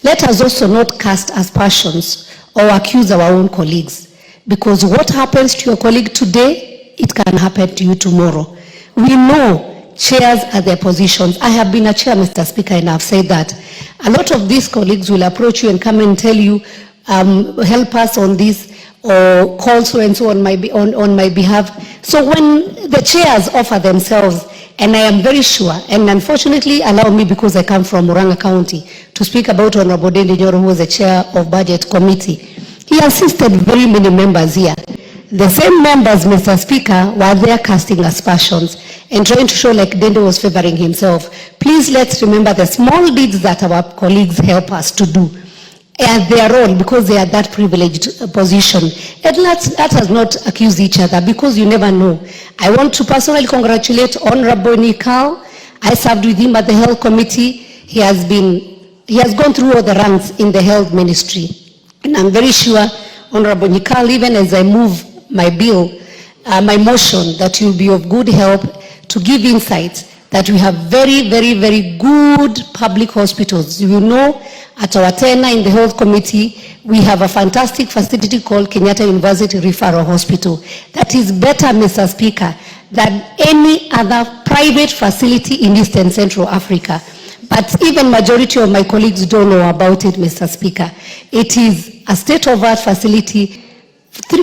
Let us also not cast aspersions or accuse our own colleagues, because what happens to your colleague today, it can happen to you tomorrow. We know chairs are their positions. I have been a chair, Mr. Speaker, and I've said that. A lot of these colleagues will approach you and come and tell you, help us on this, or call so and so on my behalf. So when the chairs offer themselves, and I am very sure, and unfortunately allow me, because I come from Murang'a County, to speak about Honorable Ndindi Nyoro, who was the chair of Budget Committee. He assisted very many members here. The same members, Mr. Speaker, were there casting aspersions and trying to show like Ndindi was favoring himself. Please let's remember the small deeds that our colleagues help us to do. And they are all because they are that privileged position. And let us not accuse each other, because you never know. I want to personally congratulate Honorable Nikal. I served with him at the Health Committee. He has gone through all the ranks in the health ministry. And I'm very sure, Honorable Nikal, even as I move my bill, my motion, that you'll be of good help to give insights that we have very, very, very good public hospitals. You know, at our tenure in the Health Committee, we have a fantastic facility called Kenyatta University Referral Hospital that is better, Mr. Speaker, than any other private facility in East and Central Africa. But even majority of my colleagues don't know about it, Mr. Speaker. It is a state-of-the-art facility,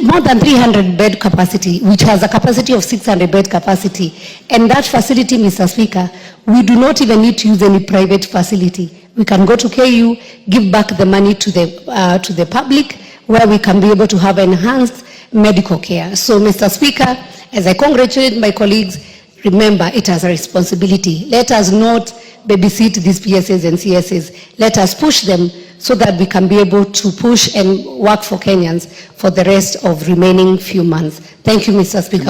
more than 300 bed capacity, which has a capacity of 600 bed capacity. And that facility, Mr. Speaker, we do not even need to use any private facility. We can go to KU, give back the money to the public, where we can be able to have enhanced medical care. So, Mr. Speaker, as I congratulate my colleagues, remember it as a responsibility. Let us not babysit these PSAs and CSAs. Let us push them so that we can be able to push and work for Kenyans for the rest of remaining few months. Thank you, Mr. Speaker.